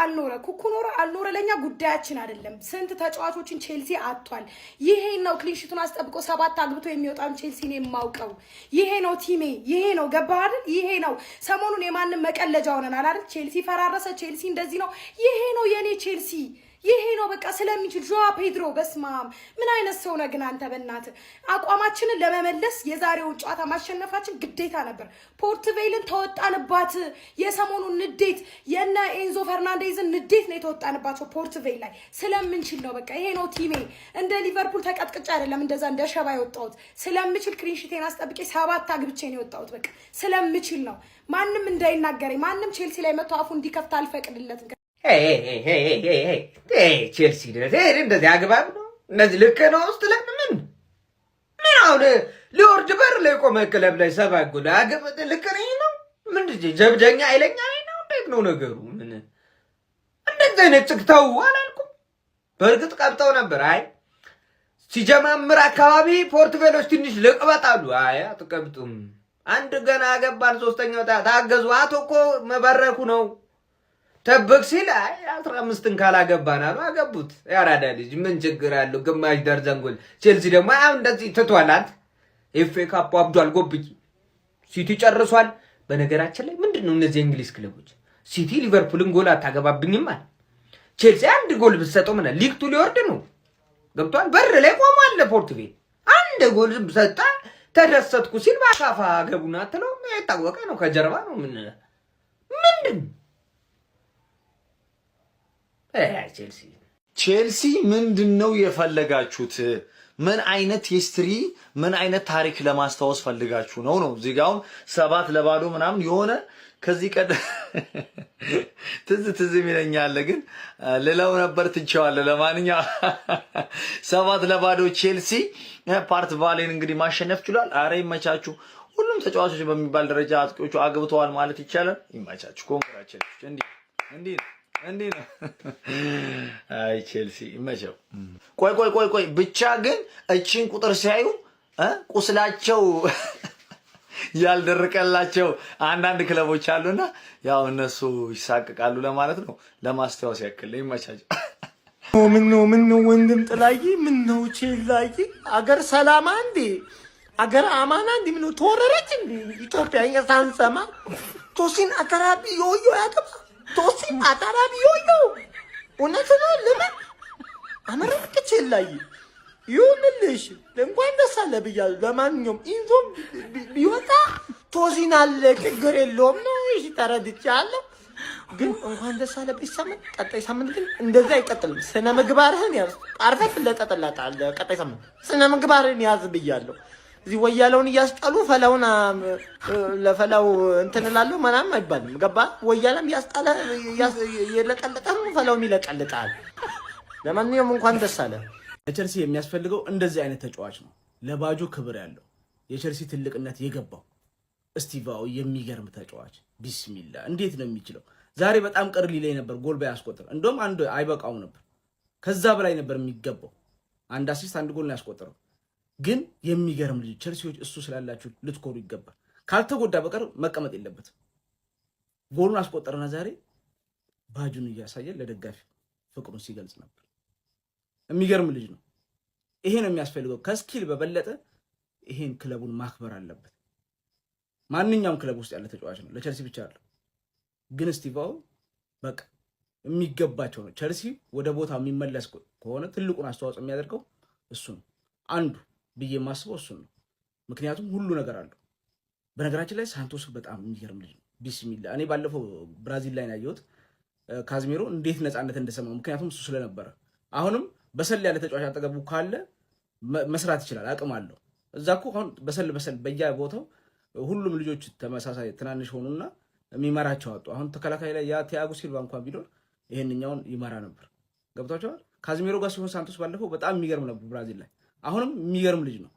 አልኖረ ኩኩኖረ አልኖረ ለኛ ጉዳያችን አይደለም ስንት ተጫዋቾችን ቼልሲ አጥቷል ይሄ ነው ክሊንሺቱን አስጠብቆ 7 አግብቶ የሚወጣውን ቼልሲ ነው የማውቀው ይሄ ነው ቲሜ ይሄ ነው ገባህ አይደል ይሄ ነው ሰሞኑን የማንም መቀለጃ ሆነናል አይደል ቼልሲ ፈራረሰ ቼልሲ እንደዚህ ነው ይሄ ነው የኔ ቼልሲ ይሄ ነው በቃ ስለሚችል ጆዋ ፔድሮ በስማም ምን አይነት ሰው ነው ግን አንተ በእናት አቋማችንን ለመመለስ የዛሬውን ጨዋታ ማሸነፋችን ግዴታ ነበር ፖርትቬልን ተወጣንባት የሰሞኑን ንዴት የነ ኤንዞ ፈርናንዴዝን ንዴት ነው የተወጣንባቸው ፖርትቬል ላይ ስለምንችል ነው በቃ ይሄ ነው ቲሜ እንደ ሊቨርፑል ተቀጥቅጫ አይደለም እንደዛ እንደ ሸባ የወጣሁት ስለምችል ክሊንሺቴን አስጠብቄ 7 አግብቼ ነው የወጣሁት በቃ ስለምችል ነው ማንም እንዳይናገረኝ ማንም ቼልሲ ላይ መጥቶ አፉ እንዲከፍት አልፈቅድለትም ቼልሲ እንደዚህ አግባብ ነው እነዚህ ልክ ነው ውስጥ ለምን አሁን ሊወርድ በር ላይ ቆመ ክለብ ላይ 7 ጎል አግብ ልክ ነው ምን ጀብደኛ አይለኛ ነው እንዴት ነው ነገሩ ምን እንደዚህ አይነት ጽግተው አላልኩም በእርግጥ ቀብጠው ነበር አይ ሲጀማምር አካባቢ ፖርትቬሎች ትንሽ ልቅበጣሉ አይ አትቀብጡም አንድ ገና አገባን ሶስተኛው ታገዙ አቶኮ መበረኩ ነው ተበክ ሲል 15ን ካላገባና ነው አገቡት ያራዳ ልጅ ምን ችግር አለው ግማሽ ደርዘን ጎል ቼልሲ ደግሞ አሁን እንደዚህ ተቷላት ኤፍኤ ካፕ አብዷል ጎብቂ ሲቲ ጨርሷል በነገራችን ላይ ምንድነው እነዚህ እንግሊዝ ክለቦች ሲቲ ሊቨርፑልን ጎል አታገባብኝም ማለት ቼልሲ አንድ ጎል ብትሰጠው ምን ሊግ ቱ ሊወርድ ነው ገብቷል በር ላይ ቆሟል ፖርትቬል አንድ ጎል ብሰጣ ተደሰትኩ ሲል ባካፋ ገቡና ተለው የታወቀ ነው ከጀርባ ነው ምንድን ቼልሲ ምንድነው የፈለጋችሁት ምን አይነት ሂስትሪ ምን አይነት ታሪክ ለማስተዋወስ ፈልጋችሁ ነው እዚህ ጋር 7-0 ምናምን የሆነ ከዚህ ቀደ ትዝ የሚለኛል ግን ለለው ነበር ትንቻዋለ ለማንኛው 7-0 ቼልሲ ፓርት ቫሌን እንግዲህ ማሸነፍ ችሏል አሬ ይመቻችሁ ሁሉም ተጫዋቾች በሚባል ደረጃ አጥቂዎቹ አግብተዋል ማለት ይቻላል ይመቻችሁ ኮንግራቹሌሽን እንዴ ነው አይ ቼልሲ ይመቸው ቆይ ብቻ ግን እቺን ቁጥር ሲያዩ ቁስላቸው ያልደረቀላቸው አንዳንድ ክለቦች አሉና ያው እነሱ ይሳቀቃሉ ለማለት ነው ለማስተዋወስ ያክል ይመቻቸው ምን ነው ወንድም ጥላይ ምን ነው ቼልላይ አገር ሰላም አንዴ አገር አማና እንዴ ምን ተወረረች እንዴ ኢትዮጵያ ሳንሰማ ቶሲን አተራቢ ዮዮ ያገባ ቶሲን አተራቢ ዮዮ እውነት ነው ለምን አመረቅ ቼልላይ ይሁንልሽ እንኳን ደስ አለ ብያለሁ ለማንኛውም ኢንዞ ቢወጣ ቶሲን አለ ችግር የለውም ነው እሺ ተረድቻለሁ ግን እንኳን ደስ አለ ቢሰማን ቀጣይ ሳምንት ግን እንደዛ አይቀጥልም ስነ ምግባርህን ያዝ አርፈህ ለጠጠላጣለ ቀጣይ ሳምንት ስነ ምግባርህን ያዝ ብያለሁ እዚህ ወያለውን ያስጣሉ ፈላውና ለፈላው እንትንላለሁ ማናም አይባልም ገባ ወያለም ያስጣለ የለቀለጠም ፈላውም ይለቀልጣል ለማንኛውም እንኳን ደስ አለ ለቸልሲ የሚያስፈልገው እንደዚህ አይነት ተጫዋች ነው ለባጁ ክብር ያለው የቸልሲ ትልቅነት የገባው ስቲቫው የሚገርም ተጫዋች ቢስሚላ እንዴት ነው የሚችለው ዛሬ በጣም ቅር ሊለኝ ነበር ጎል ባያስቆጥር እንደውም አንድ አይበቃው ነበር ከዛ በላይ ነበር የሚገባው አንድ አሲስት አንድ ጎል ነው ያስቆጠረው ግን የሚገርም ልጅ ቸልሲዎች እሱ ስላላችሁ ልትኮሩ ይገባል ካልተጎዳ በቀር መቀመጥ የለበትም ጎሉን አስቆጠረና ዛሬ ባጁን እያሳየ ለደጋፊ ፍቅሩን ሲገልጽ ነበር የሚገርም ልጅ ነው ይሄ ነው የሚያስፈልገው ከስኪል በበለጠ ይሄን ክለቡን ማክበር አለበት ማንኛውም ክለብ ውስጥ ያለ ተጫዋች ነው ለቸልሲ ብቻ አይደለም ግን ስቲቫው በቃ የሚገባቸው ነው ቸልሲ ወደ ቦታው የሚመለስ ከሆነ ትልቁን አስተዋጽኦ የሚያደርገው እሱ ነው አንዱ ብዬ ማስበው እሱ ነው ምክንያቱም ሁሉ ነገር አለው በነገራችን ላይ ሳንቶስ በጣም የሚገርም ልጅ ነው ቢስሚላ እኔ ባለፈው ብራዚል ላይ ያየሁት ካዝሜሮ እንዴት ነፃነት እንደሰማው ምክንያቱም እሱ ስለነበረ አሁንም በሰል ያለ ተጫዋች አጠገቡ ካለ መስራት ይችላል አቅም አለው እዛኮ አሁን በሰል በየቦታው ሁሉም ልጆች ተመሳሳይ ትናንሽ ሆኑና የሚመራቸው አጡ አሁን ተከላካይ ላይ ያ ቲያጎ ሲልቫ እንኳን ቢኖር ይሄንኛውን ይመራ ነበር ገብታችኋል ካዝሜሮ ጋር ሲሆን ሳንቶስ ባለፈው በጣም የሚገርም ነበር ብራዚል ላይ አሁንም የሚገርም ልጅ ነው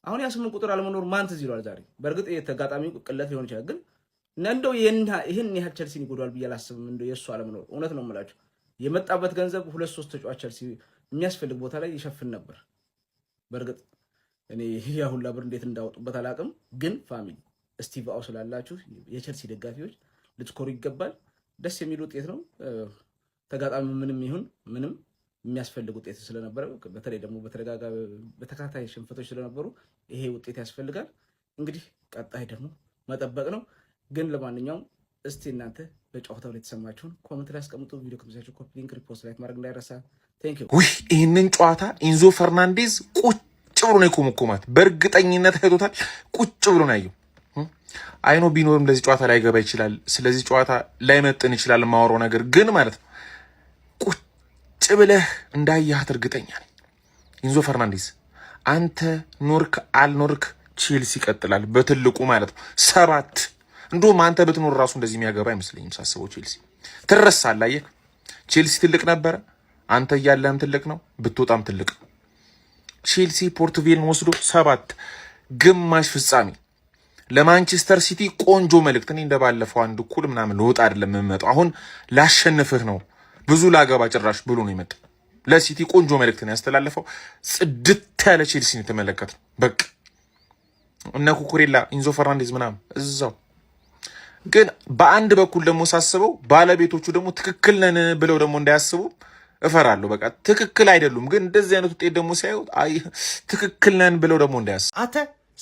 አሁን ያ8 ቁጥር አለመኖር ማን ትዝ ይሏል ዛሬ በእርግጥ የተጋጣሚው ቅለት ሊሆን ይችላል ግን እንደው ይሄን ያህል ቸልሲን ይጎዳል ብዬ አላስብም እንደው የሱ አለመኖር እውነት ነው የምላችሁ የመጣበት ገንዘብ 2-3 ተጫዋች ቸልሲ የሚያስፈልግ ቦታ ላይ ይሸፍን ነበር በእርግጥ እኔ ያ ሁላ ብር እንዴት እንዳወጡበት አላቅም ግን ፋሚሊ ስቲቫው ስላላችሁ የቸልሲ ደጋፊዎች ልትኮሩ ይገባል ደስ የሚል ውጤት ነው ተጋጣሚ ምንም ይሁን ምንም የሚያስፈልግ ውጤት ስለነበረ በተለይ ደግሞ በተከታታይ ሽንፈቶች ስለነበሩ ይሄ ውጤት ያስፈልጋል። እንግዲህ ቀጣይ ደግሞ መጠበቅ ነው። ግን ለማንኛውም እስቲ እናንተ በጨዋታው ላይ የተሰማችሁን ኮሜንት ላይ አስቀምጡ። ቪዲዮ ከተመቻችሁ ኮፒ ሊንክ፣ ሪፖስት፣ ላይክ ማድረግ እንዳይረሳ። ቴንክ ዩ። ይህንን ጨዋታ ኢንዞ ፈርናንዴዝ ቁጭ ብሎ ነው የኮመኮማት። በእርግጠኝነት አይቶታል። ቁጭ ብሎ ነው ያየው። አይኖ ቢኖርም ለዚህ ጨዋታ ላይ ገባ ይችላል። ስለዚህ ጨዋታ ላይመጥን ይችላል ማወራው ነገር ግን ማለት ነው ቁጭ ብለህ እንዳያህት እርግጠኛ ነኝ። ኢንዞ ፈርናንዴዝ አንተ ኖርክ አልኖርክ ቼልሲ ይቀጥላል በትልቁ ማለት ነው 7 እንደውም አንተ ብትኖር ራሱ እንደዚህ የሚያገባ አይመስለኝም ሳስበው። ቼልሲ ትረሳለህ። አየህ ቼልሲ ትልቅ ነበረ፣ አንተ እያለህም ትልቅ ነው፣ ብትወጣም ትልቅ ነው። ቼልሲ ፖርት ቬልን ወስዶ 7 ግማሽ ፍጻሜ ለማንቸስተር ሲቲ ቆንጆ መልእክት። እኔ እንደባለፈው አንድ እኩል ምናምን ልወጣ አይደለም የምመጣው፣ አሁን ላሸንፍህ ነው ብዙ ላገባ ጭራሽ ብሎ ነው የመጣው። ለሲቲ ቆንጆ መልእክት ነው ያስተላለፈው። ጽድት ያለ ቼልሲ ነው የተመለከትነው። በቃ እነ ኩኩሬላ ኢንዞ ፈርናንዴዝ ምናምን እዛው። ግን በአንድ በኩል ደግሞ ሳስበው ባለቤቶቹ ደግሞ ትክክል ነን ብለው ደግሞ እንዳያስቡ እፈራለሁ። በቃ ትክክል አይደሉም፣ ግን እንደዚህ አይነት ውጤት ደግሞ ሲያዩ አይ ትክክል ነን ብለው ደግሞ እንዳያስቡ።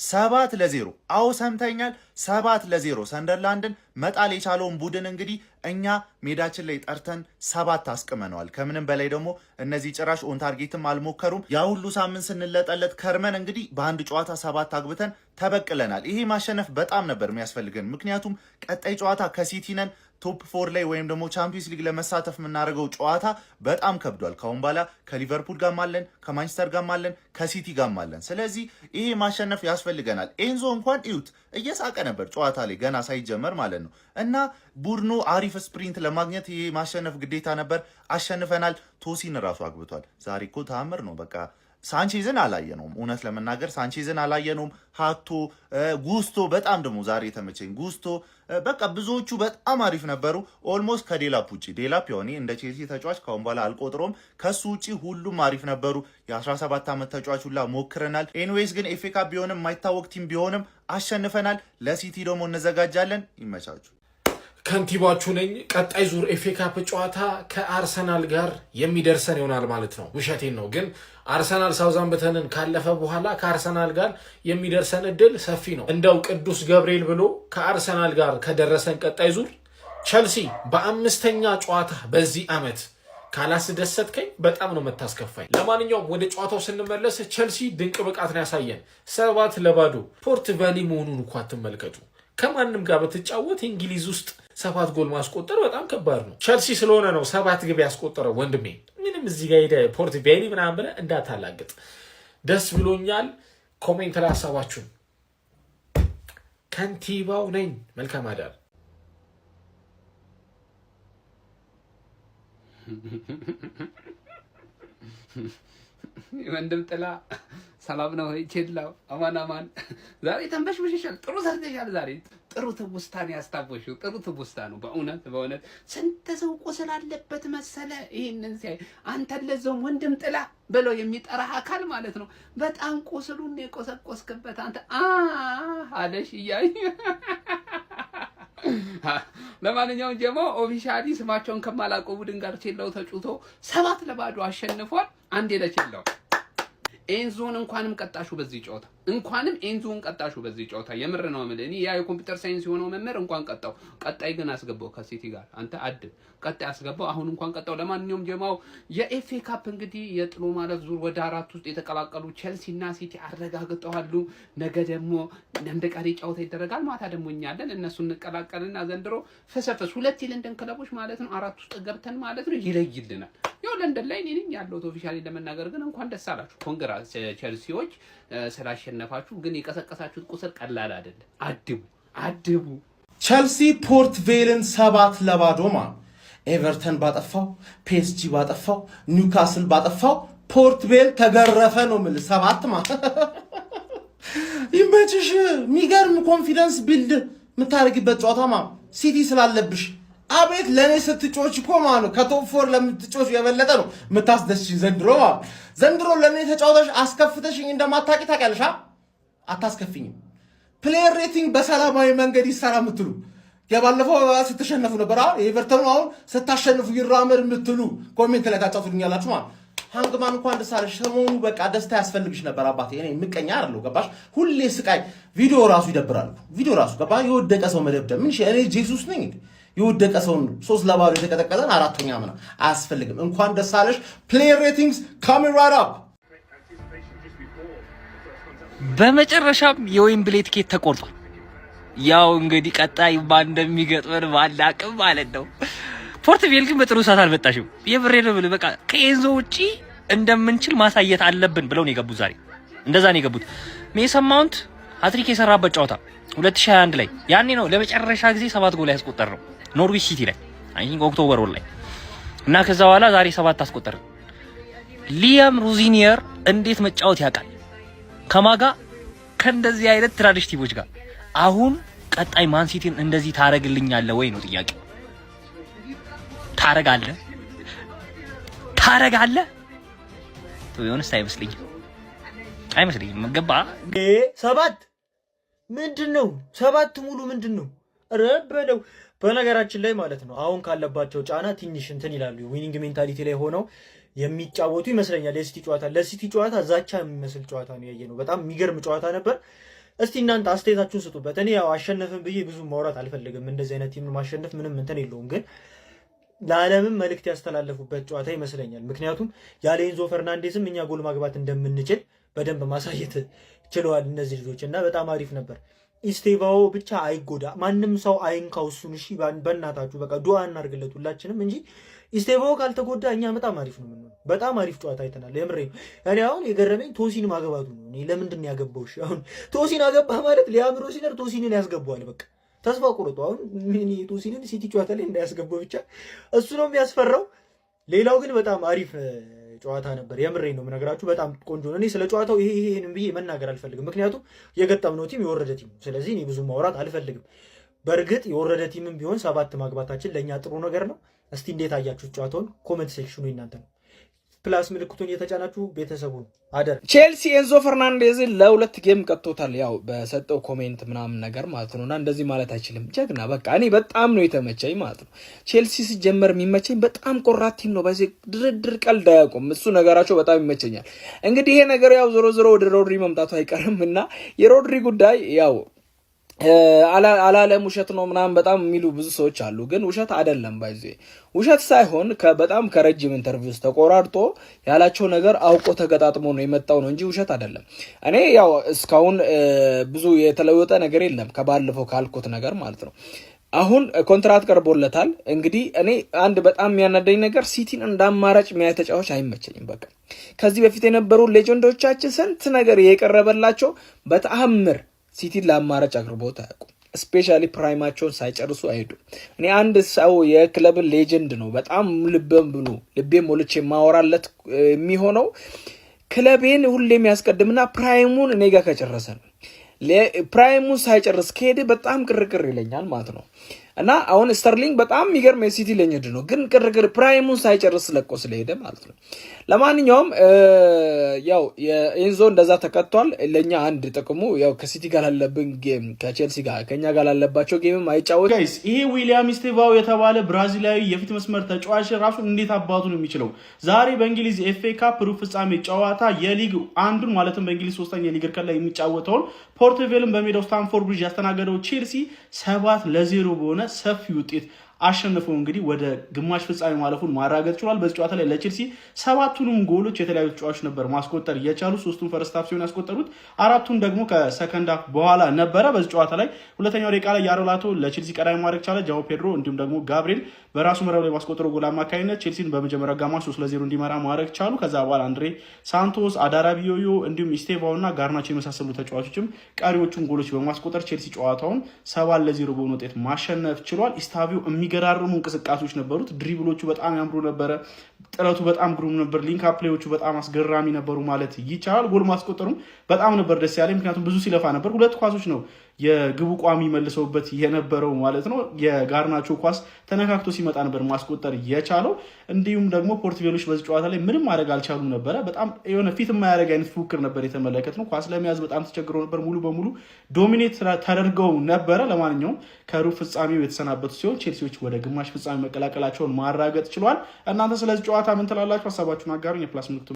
7-0 አዎ ሰምተኛል። 7-0 ሰንደርላንድን መጣል የቻለውን ቡድን እንግዲህ እኛ ሜዳችን ላይ ጠርተን 7 አስቅመነዋል። ከምንም በላይ ደግሞ እነዚህ ጭራሽ ኦን ታርጌትም አልሞከሩም። ያ ሁሉ ሳምንት ስንለጠለት ከርመን እንግዲህ በአንድ ጨዋታ 7 አግብተን ተበቅለናል። ይሄ ማሸነፍ በጣም ነበር የሚያስፈልገን፣ ምክንያቱም ቀጣይ ጨዋታ ከሲቲ ነን። ቶፕ 4 ላይ ወይም ደግሞ ቻምፒየንስ ሊግ ለመሳተፍ የምናደርገው ጨዋታ በጣም ከብዷል። ካሁን በኋላ ከሊቨርፑል ጋር አለን፣ ከማንቸስተር ጋር አለን፣ ከሲቲ ጋር አለን። ስለዚህ ይሄ ማሸነፍ ያስፈልገናል። ኤንዞ እንኳን እዩት እየሳቀ ነበር ጨዋታ ላይ ገና ሳይጀመር ማለት ነው። እና ቡድኑ አሪፍ ስፕሪንት ለማግኘት ይሄ ማሸነፍ ግዴታ ነበር። አሸንፈናል። ቶሲን ራሱ አግብቷል። ዛሬ እኮ ተአምር ነው በቃ። ሳንቼዝን አላየነውም፣ እውነት ለመናገር ሳንቼዝን አላየነውም። ሀቶ ጉስቶ በጣም ደግሞ ዛሬ የተመቸኝ ጉስቶ፣ በቃ ብዙዎቹ በጣም አሪፍ ነበሩ። ኦልሞስት ከዴላፕ ውጭ ዴላፕ የሆነ እንደ ቼልሲ ተጫዋች ካሁን በኋላ አልቆጥሮም። ከሱ ውጭ ሁሉም አሪፍ ነበሩ። የ17 ዓመት ተጫዋች ሁላ ሞክረናል። ኤኒዌይስ ግን ኤፍ ኤ ካፕ ቢሆንም የማይታወቅ ቲም ቢሆንም አሸንፈናል። ለሲቲ ደግሞ እንዘጋጃለን። ይመቻችሁ። ከንቲባችሁ ነኝ። ቀጣይ ዙር ኤፍ ኤ ካፕ ጨዋታ ከአርሰናል ጋር የሚደርሰን ይሆናል ማለት ነው። ውሸቴን ነው ግን አርሰናል ሳውዛምፕተንን ካለፈ በኋላ ከአርሰናል ጋር የሚደርሰን እድል ሰፊ ነው። እንደው ቅዱስ ገብርኤል ብሎ ከአርሰናል ጋር ከደረሰን ቀጣይ ዙር ቸልሲ በአምስተኛ ጨዋታ በዚህ ዓመት ካላስደሰትከኝ በጣም ነው የምታስከፋኝ። ለማንኛውም ወደ ጨዋታው ስንመለስ ቸልሲ ድንቅ ብቃት ነው ያሳየን። 7-0 ፖርት ቫሊ መሆኑን እንኳ አትመልከቱ። ከማንም ጋር በተጫወት እንግሊዝ ውስጥ 7 ጎል ማስቆጠር በጣም ከባድ ነው። ቸልሲ ስለሆነ ነው 7 ግብ ያስቆጠረው ወንድሜ። ምንም እዚህ ጋር ሄደ ፖርት ቬሊ ምናምን ብለህ እንዳታላግጥ። ደስ ብሎኛል። ኮሜንት ላይ ሀሳባችሁን። ከንቲባው ነኝ። መልካም አዳር። ወንድም ጥላ ሰላም ነው ወይ? ቼላው አማን አማን። ዛሬ ተንበሽብሽሻል። ጥሩ ሰርተሻል። ዛሬ ጥሩ ትውስታ ነው ያስታወሽው። ጥሩ ትውስታ ነው በእውነት ስንት ሰው ቁስል አለበት መሰለ። ይሄንን ሲያይ አንተን ለዛውም ወንድም ጥላ ብለው የሚጠራ አካል ማለት ነው። በጣም ቁስሉን የቆሰቆስክበት አንተ አለሽ እያይ። ለማንኛውም ጀሞ ኦፊሻሊ ስማቸውን ከማላውቀው ቡድን ጋር ቼላው ተጩቶ 7-0 አሸንፏል። አንዴ ለቼላው ኤንዞን እንኳንም ቀጣሹ በዚህ ጨዋታ ኤንዞን ቀጣሹ በዚህ ጨዋታ። የምር ነው የምልህ። እኔ ያ የኮምፒውተር ሳይንስ የሆነው መምህር እንኳን ቀጣው። ቀጣይ ግን አስገባው ከሲቲ ጋር አንተ አድብ። ቀጣይ አስገባው። አሁን እንኳን ቀጣው። ለማንኛውም ጀማው የኤፍ ኤ ካፕ እንግዲህ የጥሎ ማለፍ ዙር ወደ 4 ውስጥ የተቀላቀሉ ቼልሲ እና ሲቲ አረጋግጠዋል። ነገ ደግሞ እንደ ቀሪ ጨዋታ ይደረጋል። ማታ ደግሞ እኛ አለን እነሱ እንቀላቀልና ዘንድሮ ፈሰፈስ 2 የለንደን ክለቦች ማለት ነው 4 ውስጥ ገብተን ማለት ነው ይለይልናል። ያው ለንደን ላይ ነኝ ያለሁት ኦፊሻሊ ለመናገር ግን እንኳን ደስ አላችሁ። ኮንግራ ቼልሲዎች ስላሸነፋችሁ። ግን የቀሰቀሳችሁት ቁስል ቀላል አይደለም። አድቡ። ቸልሲ ፖርት ቬልን 7-0 ማለት ኤቨርተን ባጠፋው፣ ፒኤስጂ ባጠፋው፣ ኒውካስል ባጠፋው ፖርት ቬል ተገረፈ ነው የምልህ። 7 ማለት ይመችሽ። የሚገርም ኮንፊደንስ ቢልድ የምታደርጊበት ጨዋታ ማለት ሲቲ ስላለብሽ አቤት ለኔ ስትጮች እኮ ማለት ነው ከቶፕ 4 ለምትጮች የበለጠ ነው የምታስደስሽኝ ዘንድሮ ማለት ዘንድሮ ለኔ ተጫውተሽ አስከፍተሽኝ እንደማታውቂ ታውቂያለሽ። አታስከፊኝም። ፕሌየር ሬቲንግ በሰላማዊ መንገድ ይሰራ የምትሉ የባለፈው ስትሸነፉ ነበር። ኤቨርተን አሁን ስታሸንፉ ይራመድ የምትሉ ኮሜንት ላይ ታጫውቱልኛላችሁ ማለት ሃንግማን እንኳን ደስ አለሽ። ሰሞኑ በቃ ደስታ ያስፈልግሽ ነበር አባቴ። እኔ ምቀኛ አይደለሁ ገባሽ? ሁሌ ስቃይ ቪዲዮ ራሱ ይደብራል። ቪዲዮ ራሱ ገባ የወደቀ ሰው መደብደብ ምን እኔ ጄሱስ ነኝ እንዴ? የወደቀ ሰውን 3-0 የተቀጠቀጠን 4ኛ ምና አያስፈልግም። እንኳን ደስ አለሽ። ፕሌየር ሬቲንግስ coming right up። በመጨረሻም የዌምብሌ ቲኬት ተቆርጧል። ያው እንግዲህ ቀጣይ ማን እንደሚገጥመን ባላቅም ማለት ነው። ፖርትቬል ግን በጥሩ ሰዓት አልመጣሽም። የብሬ ነው ብለ በቃ ከኤንዞ ውጪ እንደምንችል ማሳየት አለብን ብለው ነው የገቡት። ዛሬ እንደዛ ነው የገቡት። ሜሰን ማውንት ሃትሪክ የሰራበት ጨዋታ 2021 ላይ ያኔ ነው ለመጨረሻ ጊዜ 7 ጎል ያስቆጠር ነው ኖርዊች ሲቲ ላይ አይ ቲንክ ኦክቶበር ወር ላይ እና ከዛ በኋላ ዛሬ 7 አስቆጠረ። ሊያም ሩዚኒየር እንዴት መጫወት ያውቃል ከማጋ ከእንደዚህ አይነት ትራዲሽ ቲሞች ጋር። አሁን ቀጣይ ማን ሲቲን እንደዚህ ታረግልኛለህ ወይ ነው ጥያቄው። ታረጋለህ ቶዮንስ አይመስልኝም ገባ 7 ምንድነው 7 ሙሉ ምንድነው ረበለው። በነገራችን ላይ ማለት ነው አሁን ካለባቸው ጫና ትንሽ እንትን ይላሉ። ዊኒንግ ሜንታሊቲ ላይ ሆነው የሚጫወቱ ይመስለኛል። ለሲቲ ጨዋታ ዛቻ የሚመስል ጨዋታ ነው ያየነው። በጣም የሚገርም ጨዋታ ነበር። እስቲ እናንተ አስተያየታችሁን ስጡበት። እኔ ያው አሸነፍን ብዬ ብዙ ማውራት አልፈልግም። እንደዚህ አይነት ቲም ማሸነፍ ምንም እንትን የለውም፣ ግን ለዓለምም መልእክት ያስተላለፉበት ጨዋታ ይመስለኛል። ምክንያቱም ያለ ኤንዞ ፈርናንዴዝም እኛ ጎል ማግባት እንደምንችል በደንብ ማሳየት ችለዋል እነዚህ ልጆች እና በጣም አሪፍ ነበር። ኢስቴቫኦ ብቻ አይጎዳ፣ ማንም ሰው አይንካው እሱን። እሺ በእናታችሁ በቃ ዱአ እናርግለት ሁላችንም እንጂ ኢስቴቫኦ ካልተጎዳ እኛ በጣም አሪፍ ነው የምንሆነው። በጣም አሪፍ ጨዋታ አይተናል። የምሬ እኔ አሁን የገረመኝ ቶሲን ማገባቱ ነው። እኔ ለምንድን ያገባው? እሺ አሁን ቶሲን አገባ ማለት ሊያም ሮሲነር ቶሲንን ያስገባዋል። በቃ ተስፋ ቆርጦ አሁን ምን ቶሲንን ሲቲ ጨዋታ ላይ እንዳያስገባው ብቻ እሱ ነው የሚያስፈራው። ሌላው ግን በጣም አሪፍ ጨዋታ ነበር። የምሬ ነው የምነግራችሁ፣ በጣም ቆንጆ ነው። እኔ ስለ ጨዋታው ይሄንን ብዬ መናገር አልፈልግም፣ ምክንያቱም የገጠምነው ቲም የወረደ ቲም ነው። ስለዚህ እኔ ብዙ ማውራት አልፈልግም። በእርግጥ የወረደ ቲምም ቢሆን 7 ማግባታችን ለእኛ ጥሩ ነገር ነው። እስቲ እንዴት አያችሁት ጨዋታውን? ኮሜንት ሴክሽኑ እናንተ ነው። ፕላስ ምልክቱን እየተጫናችሁ ቤተሰቡን አደር። ቼልሲ ኤንዞ ፈርናንዴዝን ለ2 ጌም ቀጥቶታል። ያው በሰጠው ኮሜንት ምናምን ነገር ማለት ነውና እንደዚህ ማለት አይችልም። ጀግና በቃ እኔ በጣም ነው የተመቸኝ ማለት ነው። ቼልሲ ሲጀመር የሚመቸኝ በጣም ቆራጥ ቲም ነው። በዚህ ድርድር ቀልድ አያውቁም። እሱ ነገራቸው በጣም ይመቸኛል። እንግዲህ ይሄ ነገር ያው ዞሮ ዞሮ ወደ ሮድሪ መምጣቱ አይቀርምና የሮድሪ ጉዳይ ያው አላለም ውሸት ነው ምናምን በጣም የሚሉ ብዙ ሰዎች አሉ። ግን ውሸት አይደለም። ባይዜ ውሸት ሳይሆን በጣም ከረጅም ኢንተርቪውስ ተቆራርጦ ያላቸው ነገር አውቆ ተገጣጥሞ ነው የመጣው ነው እንጂ ውሸት አይደለም። እኔ ያው እስካሁን ብዙ የተለወጠ ነገር የለም ከባለፈው ካልኩት ነገር ማለት ነው። አሁን ኮንትራት ቀርቦለታል። እንግዲህ እኔ አንድ በጣም የሚያናደኝ ነገር ሲቲን እንዳማራጭ የሚያይ ተጫዋች አይመቸኝም። በቃ ከዚህ በፊት የነበሩ ሌጀንዶቻችን ስንት ነገር የቀረበላቸው በተአምር ሲቲን ለአማራጭ አቅርቦት አያውቁም። ስፔሻሊ ፕራይማቸውን ሳይጨርሱ አይሄዱም። እኔ አንድ ሰው የክለብን ሌጀንድ ነው በጣም ልቤም ሞልቼ ማወራለት የሚሆነው ክለቤን ሁሌ የሚያስቀድምና ፕራይሙን እኔ ጋር ከጨረሰ ነው። ፕራይሙን ሳይጨርስ ከሄደ በጣም ቅርቅር ይለኛል ማለት ነው። እና አሁን ስተርሊንግ በጣም የሚገርም የሲቲ ሌጀንድ ነው፣ ግን ቅርቅር ፕራይሙን ሳይጨርስ ለቆ ስለሄደ ማለት ነው። ለማንኛውም ያው የኤንዞ እንደዛ ተከቷል። ለኛ አንድ ጥቅሙ ያው ከሲቲ ጋር ያለብን ጌም ከቼልሲ ጋር ከኛ ጋር ያለባቸው ጌምም አይጫወት። ጋይስ ይሄ ዊሊያም ኢስቴቫኦ የተባለ ብራዚላዊ የፊት መስመር ተጫዋች ራሱ እንዴት አባቱ ነው የሚችለው? ዛሬ በእንግሊዝ ኤፍኤ ካፕ ሩብ ፍጻሜ ጨዋታ የሊግ አንዱን ማለትም በእንግሊዝ 3ኛ ሊግ እርከን ላይ የሚጫወተውን ፖርቶቬልን በሜዳው ስታንፎርድ ብሪጅ ያስተናገደው ቼልሲ 7-0 በሆነ ሰፊ ውጤት አሸንፈው እንግዲህ ወደ ግማሽ ፍጻሜ ማለፉን ማረጋገጥ ችሏል። በዚህ ጨዋታ ላይ ለቼልሲ 7ቱንም ጎሎች የተለያዩ ተጫዋቾች ነበር ማስቆጠር የቻሉ። 3ቱን ፈርስት ሃፍ ሲሆን ያስቆጠሩት 4ቱን ደግሞ ከሰከንድ ሃፍ በኋላ ነበረ። በዚህ ጨዋታ ላይ ሁለተኛው ደቂቃ ላይ ያሮላቶ ለቼልሲ ቀዳሚ ማድረግ ቻለ። ጃኦ ፔድሮ እንዲሁም ደግሞ ጋብሪኤል በራሱ መረብ ላይ ማስቆጠረው ጎል አማካኝነት ቼልሲን በመጀመሪያው አጋማሽ 3-0 እንዲመራ ማድረግ ቻሉ። ከዛ በኋላ አንድሬ ሳንቶስ፣ አዳራቢዮዮ እንዲሁም ኢስቴቫኦ እና ጋርናቾ የመሳሰሉ ተጫዋቾችም ቀሪዎቹን ጎሎች በማስቆጠር ቼልሲ ጨዋታውን 7-0 በሆነ ውጤት ማሸነፍ ችሏል። ኢስታቪዮ የሚገራርሙ እንቅስቃሴዎች ነበሩት። ድሪብሎቹ በጣም ያምሩ ነበረ። ጥረቱ በጣም ግሩም ነበር። ሊንክ አፕ ፕሌዮቹ በጣም አስገራሚ ነበሩ ማለት ይቻላል። ጎል ማስቆጠሩም በጣም ነበር ደስ ያለኝ፣ ምክንያቱም ብዙ ሲለፋ ነበር። 2 ኳሶች ነው የግቡ ቋሚ መልሰውበት የነበረው ማለት ነው። የጋርናቾ ኳስ ተነካክቶ ሲመጣ ነበር ማስቆጠር የቻለው። እንዲሁም ደግሞ ፖርትቬሎች በዚህ ጨዋታ ላይ ምንም ማድረግ አልቻሉም ነበረ። በጣም የሆነ ፊት የማያደርግ አይነት ፉክክር ነበር የተመለከትነው። ኳስ ለመያዝ በጣም ተቸግረው ነበር። ሙሉ በሙሉ ዶሚኔት ተደርገው ነበረ። ለማንኛውም ከሩብ ፍጻሜው የተሰናበቱ ሲሆን ቼልሲዎች ወደ ግማሽ ፍጻሜ መቀላቀላቸውን ማረጋገጥ ችሏል። እናንተ ስለዚህ ጨዋታ ምን ትላላችሁ? ሀሳባችሁን አጋሩኝ። የፕላስ ምልክቱ